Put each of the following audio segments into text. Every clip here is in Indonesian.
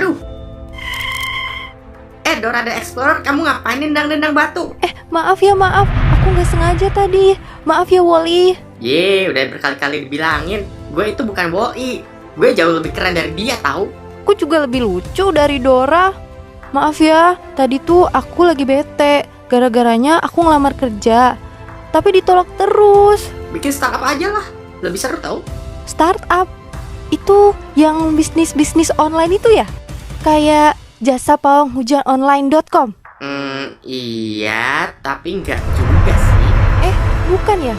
Aduh. Dora the Explorer, kamu ngapain nendang-nendang batu? Maaf. Aku nggak sengaja tadi. Maaf ya, Wally. Udah berkali-kali dibilangin. Gue itu bukan Wall-E. Gue jauh lebih keren dari dia, tahu? Aku juga lebih lucu dari Dora. Maaf ya, tadi tuh aku lagi bete. Gara-garanya aku ngelamar kerja. Tapi ditolak terus. Bikin startup aja lah. Lebih seru, tahu? Startup? Itu yang bisnis online itu ya? Kayak jasa pawang hujan online.com. Iya, tapi nggak juga sih. Bukan ya?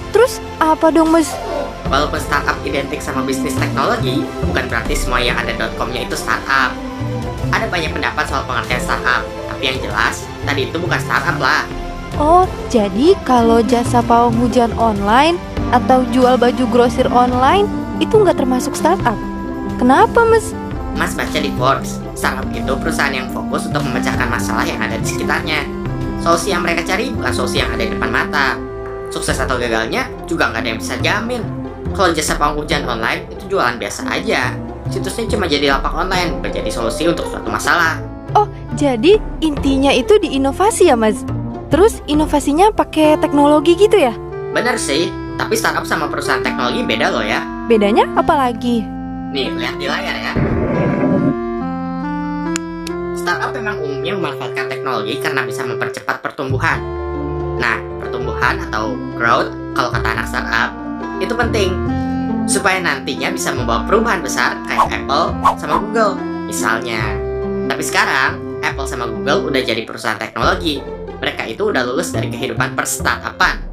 Terus apa dong, Mas? Walaupun startup identik sama bisnis teknologi, bukan berarti semua yang ada .com-nya itu startup. Ada banyak pendapat soal pengertian startup, tapi yang jelas, tadi itu bukan startup lah. Oh, jadi kalau jasa pawang hujan online atau jual baju grosir online itu nggak termasuk startup? Kenapa, Mas? Mas baca di Forbes, startup itu perusahaan yang fokus untuk memecahkan masalah yang ada di sekitarnya. Solusi yang mereka cari bukan solusi yang ada di depan mata. Sukses atau gagalnya juga nggak ada yang bisa jamin. Kalau jasa pawang hujan online itu jualan biasa aja. Situsnya cuma jadi lapak online, bukan jadi solusi untuk suatu masalah. Oh, jadi intinya itu di inovasi ya, Mas? Terus inovasinya pakai teknologi gitu ya? Bener sih, tapi startup sama perusahaan teknologi beda loh ya. Bedanya apa lagi? Nih, lihat di layar ya. Startup memang umumnya memanfaatkan teknologi karena bisa mempercepat pertumbuhan. Nah, pertumbuhan atau growth, kalau kata anak startup, itu penting supaya nantinya bisa membawa perubahan besar kayak Apple sama Google, misalnya. Tapi sekarang, Apple sama Google udah jadi perusahaan teknologi. Mereka itu udah lulus dari kehidupan perstartupan.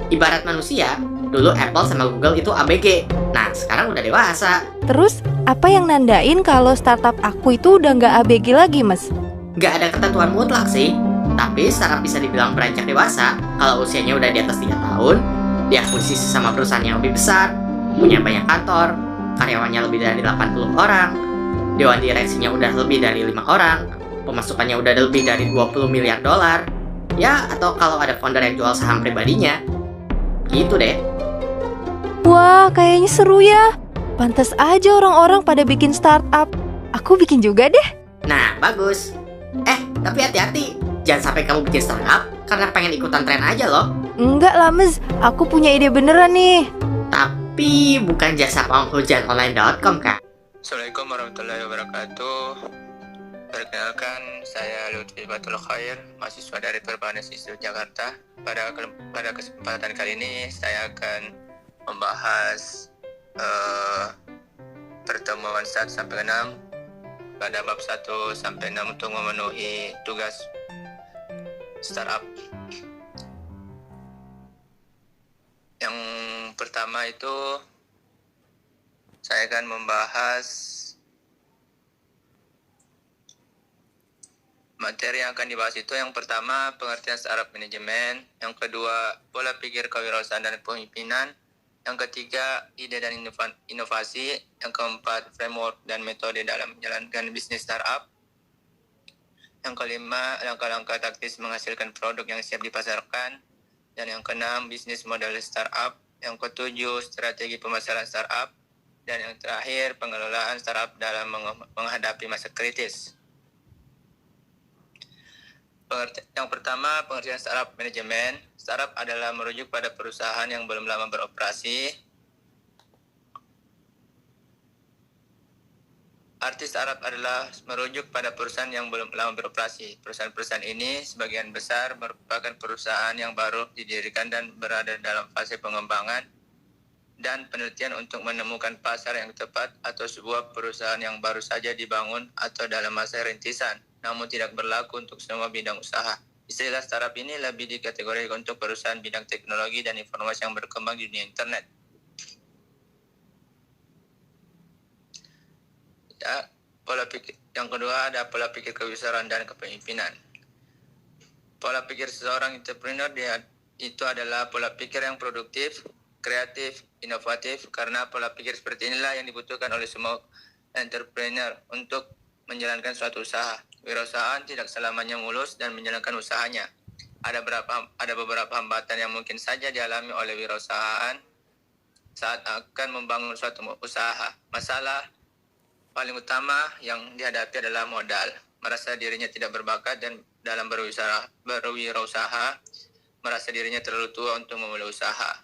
Ibarat manusia, dulu Apple sama Google itu ABG. Nah, sekarang udah dewasa. Terus, apa yang nandain kalau startup aku itu udah nggak ABG lagi, Mas? Nggak ada ketentuan mutlak sih, tapi startup bisa dibilang beranjak dewasa kalau usianya udah di atas 3 tahun, diakuisisi sama perusahaan yang lebih besar, punya banyak kantor, karyawannya lebih dari 80 orang, dewan direksinya udah lebih dari 5 orang, pemasukannya udah lebih dari 20 miliar dolar, ya atau kalau ada founder yang jual saham pribadinya. Gitu deh. Wah, kayaknya seru ya. Pantas aja orang-orang pada bikin startup. Aku bikin juga deh. Nah, bagus. Tapi hati-hati. Jangan sampai kamu bikin startup karena pengen ikutan tren aja loh. Enggak lah, Mas. Aku punya ide beneran nih. Tapi bukan jasa pawang hujan online.com, Kak. Assalamualaikum warahmatullahi wabarakatuh. Perkenalkan, saya Lutfi Batul Khair, mahasiswa dari Perbanas Institut Jakarta. Pada kesempatan kali ini saya akan membahas pertemuan 1-6 pada bab 1-6 untuk memenuhi tugas startup. Yang pertama itu saya akan membahas materi yang akan dibahas itu yang pertama pengertian startup manajemen, yang kedua pola pikir kewirausahaan dan kepemimpinan, yang ketiga ide dan inovasi, yang keempat framework dan metode dalam menjalankan bisnis startup, yang kelima langkah-langkah taktis menghasilkan produk yang siap dipasarkan, dan yang keenam bisnis model startup, yang ketujuh strategi pemasaran startup, dan yang terakhir pengelolaan startup dalam menghadapi masa kritis. Yang pertama, pengertian startup manajemen. Startup adalah merujuk pada perusahaan yang belum lama beroperasi. Arti startup adalah merujuk pada perusahaan yang belum lama beroperasi. Perusahaan-perusahaan ini sebagian besar merupakan perusahaan yang baru didirikan dan berada dalam fase pengembangan dan penelitian untuk menemukan pasar yang tepat, atau sebuah perusahaan yang baru saja dibangun atau dalam masa rintisan, namun tidak berlaku untuk semua bidang usaha. Istilah startup ini lebih dikategorikan untuk perusahaan bidang teknologi dan informasi yang berkembang di dunia internet. Ya, yang kedua ada pola pikir kewirausahaan dan kepemimpinan. Pola pikir seseorang entrepreneur itu adalah pola pikir yang produktif, kreatif, inovatif, karena pola pikir seperti inilah yang dibutuhkan oleh semua entrepreneur untuk menjalankan suatu usaha. Wirausahaan tidak selamanya mulus dan menjalankan usahanya. Ada beberapa hambatan yang mungkin saja dialami oleh wirausahaan saat akan membangun suatu usaha. Masalah paling utama yang dihadapi adalah modal. Merasa dirinya tidak berbakat dan dalam berwirausaha, merasa dirinya terlalu tua untuk memulai usaha.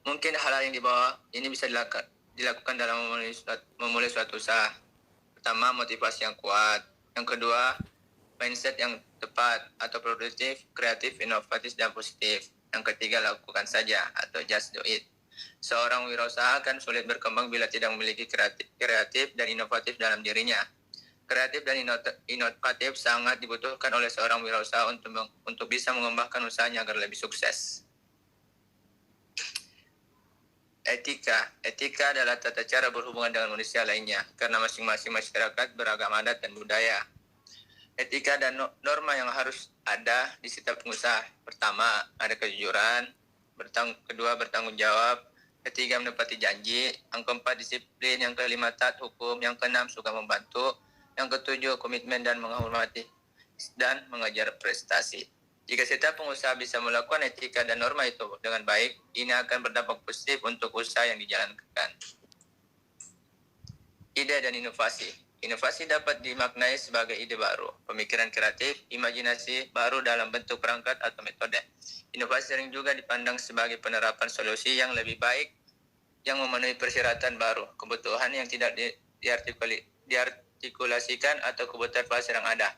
Mungkin hal-hal yang di bawah ini bisa dilakukan dalam memulai suatu usaha. Pertama, motivasi yang kuat. Yang kedua, mindset yang tepat atau produktif, kreatif, inovatif, dan positif. Yang ketiga, lakukan saja atau just do it. Seorang wirausaha akan sulit berkembang bila tidak memiliki kreatif dan inovatif dalam dirinya. Kreatif dan inovatif sangat dibutuhkan oleh seorang wirausaha untuk bisa mengembangkan usahanya agar lebih sukses. Etika adalah tata cara berhubungan dengan manusia lainnya, karena masing-masing masyarakat beragam adat dan budaya. Etika dan norma yang harus ada di setiap pengusaha. Pertama, ada kejujuran. Kedua, bertanggung jawab. Ketiga, menepati janji. Yang keempat, disiplin. Yang kelima, taat hukum. Yang keenam, suka membantu. Yang ketujuh, komitmen dan menghormati dan mengejar prestasi. Jika setiap pengusaha bisa melakukan etika dan norma itu dengan baik, ini akan berdampak positif untuk usaha yang dijalankan. Ide dan inovasi. Inovasi dapat dimaknai sebagai ide baru, pemikiran kreatif, imajinasi baru dalam bentuk perangkat atau metode. Inovasi sering juga dipandang sebagai penerapan solusi yang lebih baik yang memenuhi persyaratan baru, kebutuhan yang tidak diartikulasikan atau kebutuhan pasar yang ada.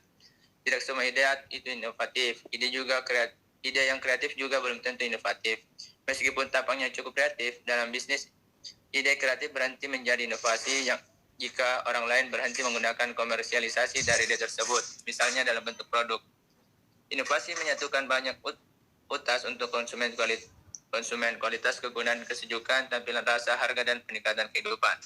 Tidak semua ide itu inovatif. Ide yang kreatif juga belum tentu inovatif. Meskipun tampaknya cukup kreatif dalam bisnis, ide kreatif berhenti menjadi inovasi jika orang lain berhenti menggunakan komersialisasi dari ide tersebut, misalnya dalam bentuk produk. Inovasi menyatukan banyak utas untuk konsumen kualitas, kegunaan, kesejukan, tampilan rasa, harga, dan peningkatan kehidupan.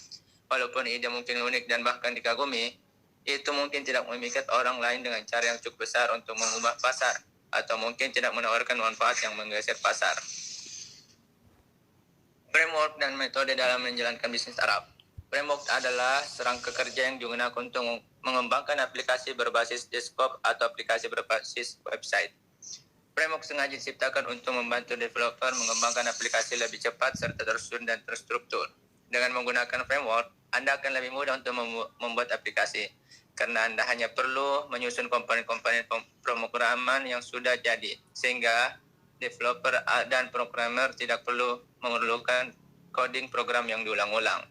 Walaupun ide mungkin unik dan bahkan dikagumi, itu mungkin tidak memikat orang lain dengan cara yang cukup besar untuk mengubah pasar, atau mungkin tidak menawarkan manfaat yang menggeser pasar. Framework dan metode dalam menjalankan bisnis startup. Framework adalah serangka kerja yang digunakan untuk mengembangkan aplikasi berbasis desktop atau aplikasi berbasis website. Framework sengaja diciptakan untuk membantu developer mengembangkan aplikasi lebih cepat serta tersusun dan terstruktur. Dengan menggunakan framework, Anda akan lebih mudah untuk membuat aplikasi, karena Anda hanya perlu menyusun komponen-komponen pemrograman yang sudah jadi, sehingga developer dan programmer tidak perlu memerlukan coding program yang diulang-ulang.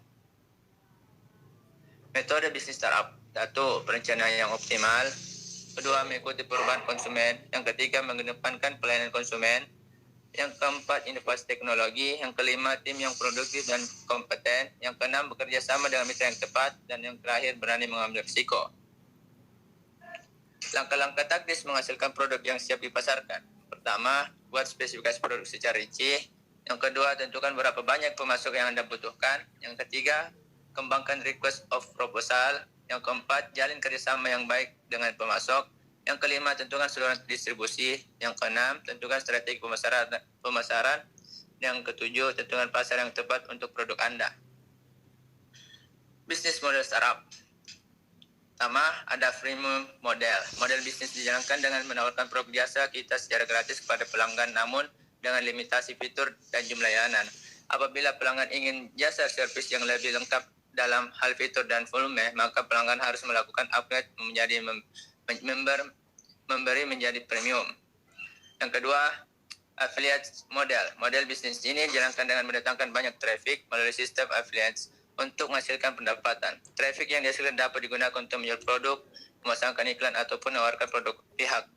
Metode bisnis startup. 1. Perencanaan yang optimal. 2. Mengikuti perubahan konsumen. Yang ketiga, mengedepankan pelayanan konsumen. Yang keempat, inovasi teknologi. Yang kelima, tim yang produktif dan kompeten. Yang keenam, bekerja sama dengan mitra yang tepat. Dan yang terakhir, berani mengambil risiko. Langkah-langkah taktis menghasilkan produk yang siap dipasarkan. Pertama, buat spesifikasi produk secara rinci. Yang kedua, tentukan berapa banyak pemasok yang Anda butuhkan. Yang ketiga, kembangkan request of proposal. Yang keempat, jalin kerjasama yang baik dengan pemasok. Yang kelima, tentukan saluran distribusi. Yang keenam, tentukan strategi pemasaran. Yang ketujuh, tentukan pasar yang tepat untuk produk Anda. Bisnis model startup. Pertama, ada freemium model. Model bisnis dijalankan dengan menawarkan produk jasa kita secara gratis kepada pelanggan, namun dengan limitasi fitur dan jumlah layanan. Apabila pelanggan ingin jasa servis yang lebih lengkap dalam hal fitur dan volume, maka pelanggan harus melakukan upgrade menjadi memberi menjadi premium. Yang kedua, affiliate model. Model bisnis ini dijalankan dengan mendatangkan banyak traffic melalui sistem affiliates untuk menghasilkan pendapatan. Traffic yang dihasilkan dapat digunakan untuk menjual produk, memasangkan iklan ataupun menawarkan produk pihak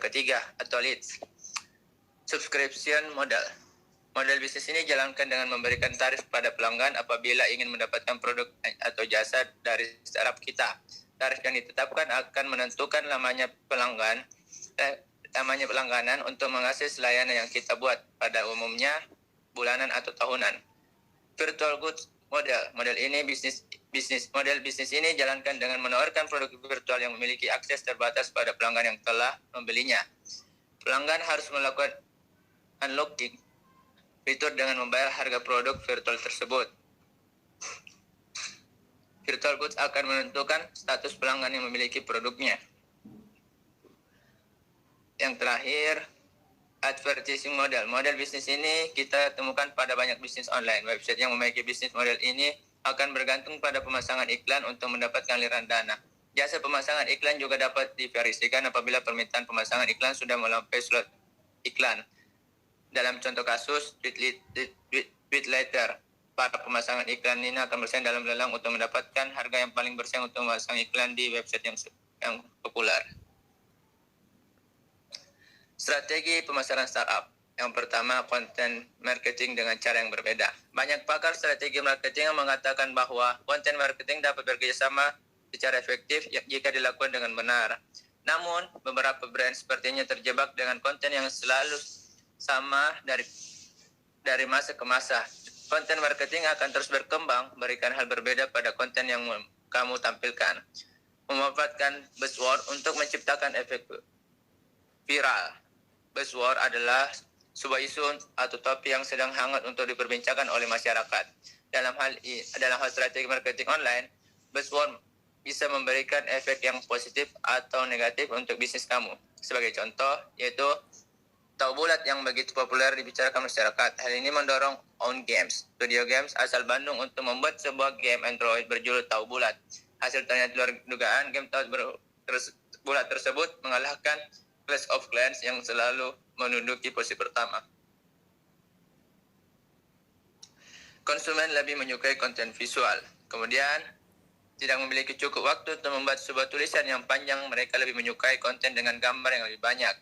ketiga atau leads. Subscription model. Model bisnis ini dijalankan dengan memberikan tarif pada pelanggan apabila ingin mendapatkan produk atau jasa dari startup kita. Tarif yang ditetapkan akan menentukan lamanya pelangganan untuk mengakses layanan yang kita buat, pada umumnya bulanan atau tahunan. Virtual goods model. Model bisnis ini dijalankan dengan menawarkan produk virtual yang memiliki akses terbatas pada pelanggan yang telah membelinya. Pelanggan harus melakukan unlocking fitur dengan membayar harga produk virtual tersebut. Virtual goods akan menentukan status pelanggan yang memiliki produknya. Yang terakhir, advertising model. Model bisnis ini kita temukan pada banyak bisnis online. Website yang memiliki bisnis model ini akan bergantung pada pemasangan iklan untuk mendapatkan aliran dana. Jasa pemasangan iklan juga dapat diverifikasikan apabila permintaan pemasangan iklan sudah melampaui slot iklan. Dalam contoh kasus, tweet letter, para pemasangan iklan ini akan bersaing dalam lelang untuk mendapatkan harga yang paling bersaing untuk memasang iklan di website yang populer. Strategi pemasaran startup. Yang pertama, konten marketing dengan cara yang berbeda. Banyak pakar strategi marketing yang mengatakan bahwa konten marketing dapat bekerjasama secara efektif jika dilakukan dengan benar. Namun, beberapa brand sepertinya terjebak dengan konten yang selalu sama dari masa ke masa. Konten marketing akan terus berkembang, berikan hal berbeda pada konten yang kamu tampilkan. Memanfaatkan buzzword untuk menciptakan efek viral. Buzzword adalah sebuah isu atau topik yang sedang hangat untuk diperbincangkan oleh masyarakat. Dalam hal strategi marketing online, buzzword bisa memberikan efek yang positif atau negatif untuk bisnis kamu. Sebagai contoh, yaitu tahu bulat yang begitu populer dibicarakan masyarakat. Hal ini mendorong Own Games, studio games asal Bandung, untuk membuat sebuah game Android berjudul Tahu Bulat. Hasil ternyata luar dugaan, game Tahu Bulat tersebut mengalahkan Clash of Clans yang selalu menduduki posisi pertama. Konsumen lebih menyukai konten visual. Kemudian, tidak memiliki cukup waktu untuk membuat sebuah tulisan yang panjang, mereka lebih menyukai konten dengan gambar yang lebih banyak.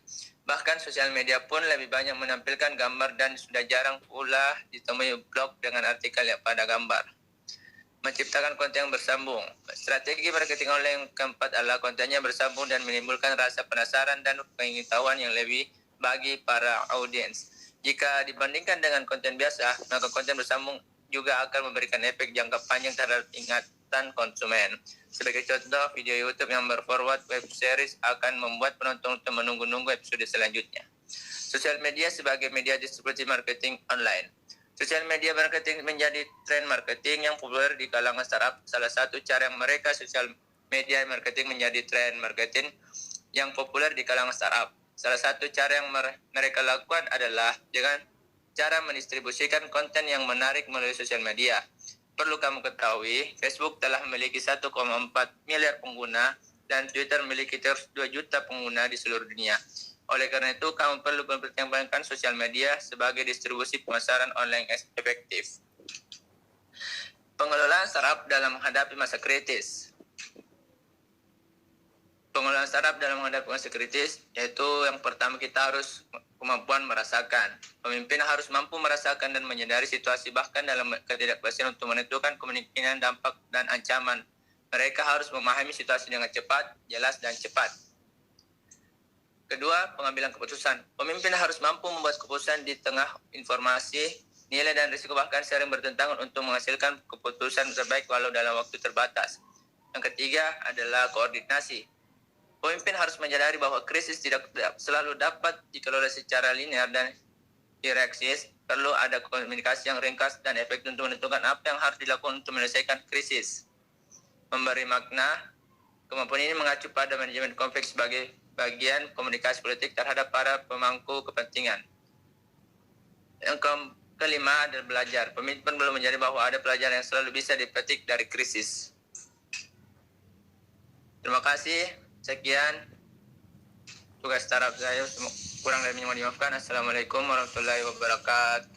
Bahkan sosial media pun lebih banyak menampilkan gambar dan sudah jarang pula ditemui blog dengan artikel yang pada gambar. Menciptakan konten yang bersambung. Strategi marketing online yang keempat adalah kontennya bersambung dan menimbulkan rasa penasaran dan pengetahuan yang lebih bagi para audiens. Jika dibandingkan dengan konten biasa, maka konten bersambung juga akan memberikan efek jangka panjang terhadap ingatan konsumen. Sebagai contoh, video YouTube yang berforward web series akan membuat penonton untuk menunggu-nunggu episode selanjutnya. Sosial media sebagai media distribusi marketing online. Sosial media marketing menjadi tren marketing yang populer di kalangan startup. Salah satu cara yang sosial media marketing menjadi tren marketing yang populer di kalangan startup. Salah satu cara yang mereka lakukan adalah dengan cara mendistribusikan konten yang menarik melalui sosial media. Perlu kamu ketahui, Facebook telah memiliki 1,4 miliar pengguna dan Twitter memiliki 2 juta pengguna di seluruh dunia. Oleh karena itu, kamu perlu mempertimbangkan sosial media sebagai distribusi pemasaran online yang efektif. Pengelolaan startup dalam menghadapi masa kritis. Pengelolaan startup dalam menghadapi masa kritis, yaitu yang pertama kita harus kemampuan merasakan. Pemimpin harus mampu merasakan dan menyadari situasi, bahkan dalam ketidakpastian, untuk menentukan kemungkinan, dampak, dan ancaman. Mereka harus memahami situasi dengan cepat, jelas, dan cepat. Kedua, pengambilan keputusan. Pemimpin harus mampu membuat keputusan di tengah informasi, nilai, dan risiko, bahkan sering bertentangan, untuk menghasilkan keputusan terbaik walau dalam waktu terbatas. Yang ketiga adalah koordinasi. Pemimpin harus menyadari bahwa krisis tidak selalu dapat dikelola secara linear dan hierarkis. Perlu ada komunikasi yang ringkas dan efektif untuk menentukan apa yang harus dilakukan untuk menyelesaikan krisis. Memberi makna. Kemampuan ini mengacu pada manajemen konflik sebagai bagian komunikasi politik terhadap para pemangku kepentingan. Yang kelima adalah belajar. Pemimpin perlu menyadari bahwa ada pelajaran yang selalu bisa dipetik dari krisis. Terima kasih. Sekian tugas startup saya. Kurang lebihnya mohon dimaafkan. Assalamualaikum warahmatullahi wabarakatuh.